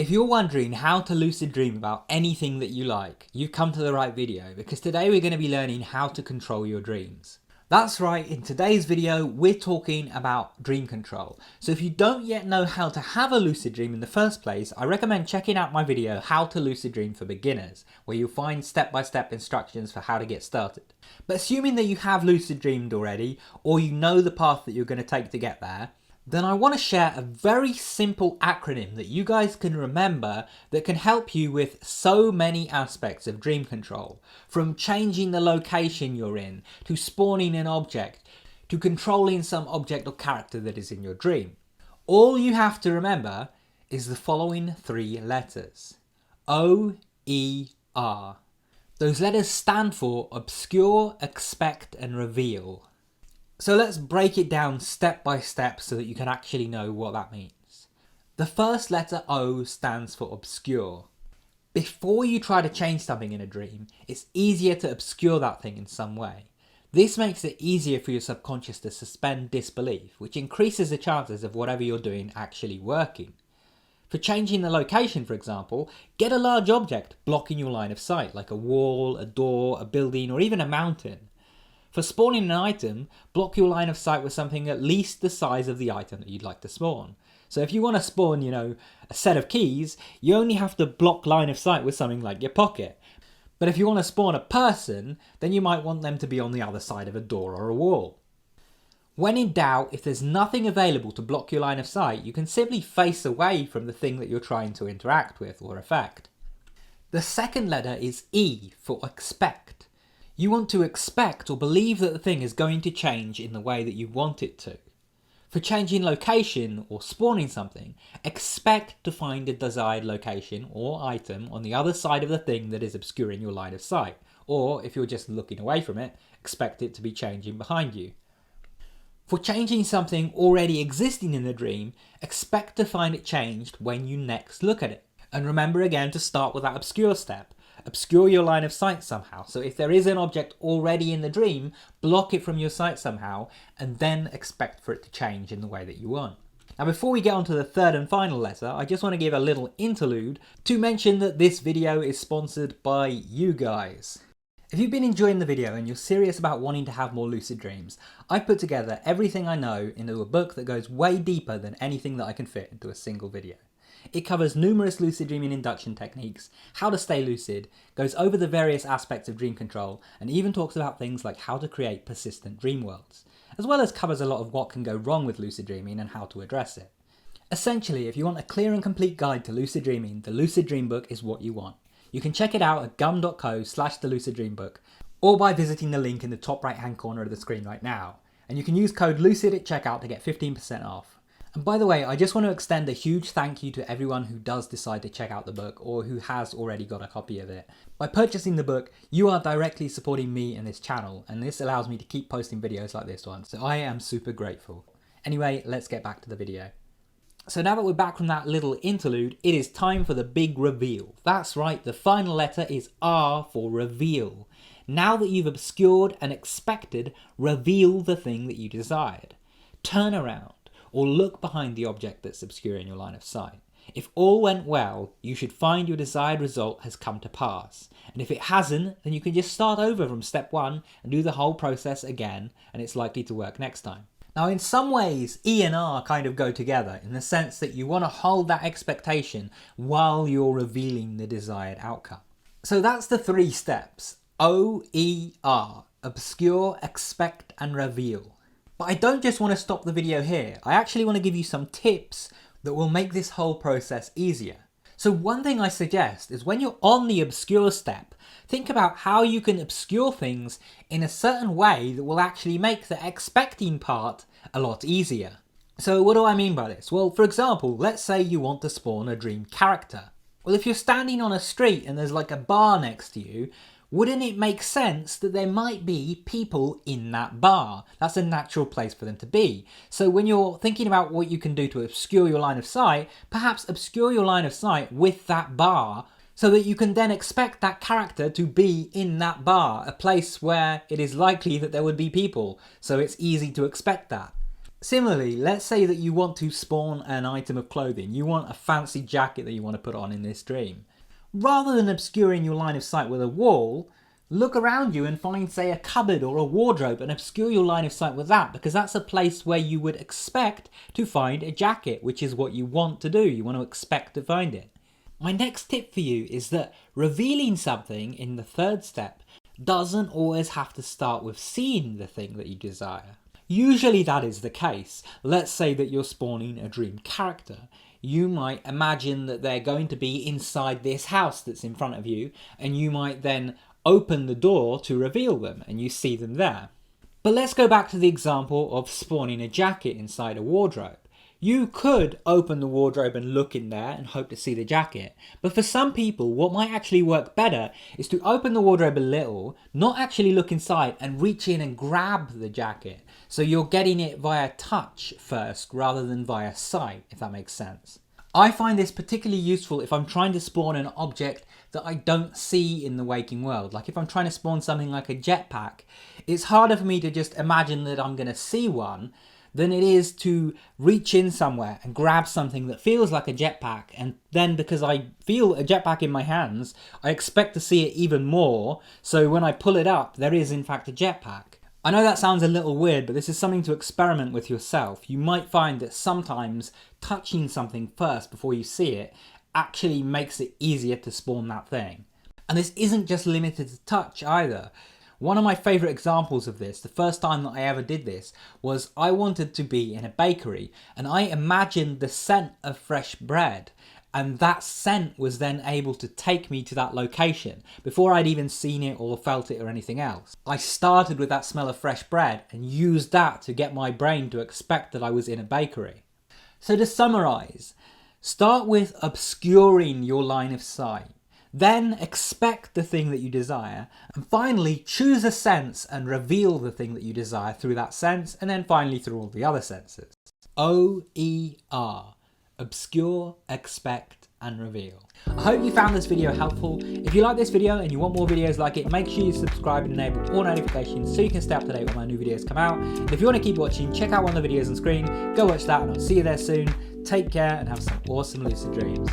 If you're wondering how to lucid dream about anything that you like, you've come to the right video, because today we're going to be learning how to control your dreams. That's right, in today's video we're talking about dream control. So if you don't yet know how to have a lucid dream in the first place, I recommend checking out my video How to Lucid Dream for Beginners, where you'll find step-by-step instructions for how to get started. But assuming that you have lucid dreamed already, or you know the path that you're going to take to get there, then I want to share a very simple acronym that you guys can remember that can help you with so many aspects of dream control. From changing the location you're in, to spawning an object, to controlling some object or character that is in your dream. All you have to remember is the following three letters. O-E-R. Those letters stand for obscure, expect and reveal. So let's break it down step by step so that you can actually know what that means. The first letter O stands for obscure. Before you try to change something in a dream, it's easier to obscure that thing in some way. This makes it easier for your subconscious to suspend disbelief, which increases the chances of whatever you're doing actually working. For changing the location, for example, get a large object blocking your line of sight, like a wall, a door, a building, or even a mountain. For spawning an item, block your line of sight with something at least the size of the item that you'd like to spawn. So if you want to spawn, a set of keys, you only have to block line of sight with something like your pocket. But if you want to spawn a person, then you might want them to be on the other side of a door or a wall. When in doubt, if there's nothing available to block your line of sight, you can simply face away from the thing that you're trying to interact with or affect. The second letter is E for expect. You want to expect or believe that the thing is going to change in the way that you want it to. For changing location or spawning something, expect to find a desired location or item on the other side of the thing that is obscuring your line of sight. Or if you're just looking away from it, expect it to be changing behind you. For changing something already existing in the dream, expect to find it changed when you next look at it. And remember again to start with that obscure step. Obscure your line of sight somehow. So if there is an object already in the dream, block it from your sight somehow, and then expect for it to change in the way that you want. Now before we get on to the third and final letter, I just want to give a little interlude to mention that this video is sponsored by you guys. If you've been enjoying the video and you're serious about wanting to have more lucid dreams, I've put together everything I know into a book that goes way deeper than anything that I can fit into a single video. It covers numerous lucid dreaming induction techniques, how to stay lucid, goes over the various aspects of dream control, and even talks about things like how to create persistent dream worlds, as well as covers a lot of what can go wrong with lucid dreaming and how to address it. Essentially, if you want a clear and complete guide to lucid dreaming, the Lucid Dream Book is what you want. You can check it out at gum.co/theluciddreambook, or by visiting the link in the top right hand corner of the screen right now, and you can use code LUCID at checkout to get 15% off. And by the way, I just want to extend a huge thank you to everyone who does decide to check out the book or who has already got a copy of it. By purchasing the book, you are directly supporting me and this channel, and this allows me to keep posting videos like this one, so I am super grateful. Anyway, let's get back to the video. So now that we're back from that little interlude, it is time for the big reveal. That's right, the final letter is R for reveal. Now that you've obscured and expected, reveal the thing that you desired. Turn around, or look behind the object that's obscuring your line of sight. If all went well, you should find your desired result has come to pass. And if it hasn't, then you can just start over from step one and do the whole process again, and it's likely to work next time. Now in some ways, E and R kind of go together in the sense that you want to hold that expectation while you're revealing the desired outcome. So that's the three steps. O-E-R, obscure, expect and reveal. But I don't just want to stop the video here, I actually want to give you some tips that will make this whole process easier. So one thing I suggest is when you're on the obscure step, think about how you can obscure things in a certain way that will actually make the expecting part a lot easier. So what do I mean by this? Well, for example, let's say you want to spawn a dream character. Well, if you're standing on a street and there's like a bar next to you, wouldn't it make sense that there might be people in that bar? That's a natural place for them to be. So when you're thinking about what you can do to obscure your line of sight, perhaps obscure your line of sight with that bar so that you can then expect that character to be in that bar, a place where it is likely that there would be people, so it's easy to expect that. Similarly, let's say that you want to spawn an item of clothing. You want a fancy jacket that you want to put on in this dream. Rather than obscuring your line of sight with a wall, look around you and find, say, a cupboard or a wardrobe and obscure your line of sight with that, because that's a place where you would expect to find a jacket, which is what you want to do. You want to expect to find it. My next tip for you is that revealing something in the third step doesn't always have to start with seeing the thing that you desire. Usually that is the case. Let's say that you're spawning a dream character. You might imagine that they're going to be inside this house that's in front of you, and you might then open the door to reveal them and you see them there. But let's go back to the example of spawning a jacket inside a wardrobe. You could open the wardrobe and look in there and hope to see the jacket. But for some people, what might actually work better is to open the wardrobe a little, not actually look inside, and reach in and grab the jacket. So you're getting it via touch first rather than via sight, if that makes sense. I find this particularly useful if I'm trying to spawn an object that I don't see in the waking world. Like if I'm trying to spawn something like a jetpack, it's harder for me to just imagine that I'm going to see one than it is to reach in somewhere and grab something that feels like a jetpack, and then because I feel a jetpack in my hands, I expect to see it even more, so when I pull it up, there is in fact a jetpack. I know that sounds a little weird, but this is something to experiment with yourself. You might find that sometimes touching something first before you see it actually makes it easier to spawn that thing. And this isn't just limited to touch either. One of my favourite examples of this, the first time that I ever did this, was I wanted to be in a bakery and I imagined the scent of fresh bread, and that scent was then able to take me to that location before I'd even seen it or felt it or anything else. I started with that smell of fresh bread and used that to get my brain to expect that I was in a bakery. So to summarise, start with obscuring your line of sight. Then expect the thing that you desire, and finally choose a sense and reveal the thing that you desire through that sense, and then finally through all the other senses. OER. Obscure, expect, and reveal. I hope you found this video helpful. If you like this video and you want more videos like it, make sure you subscribe and enable all notifications so you can stay up to date when my new videos come out. And if you want to keep watching, check out one of the videos on screen, go watch that, and I'll see you there soon. Take care and have some awesome lucid dreams.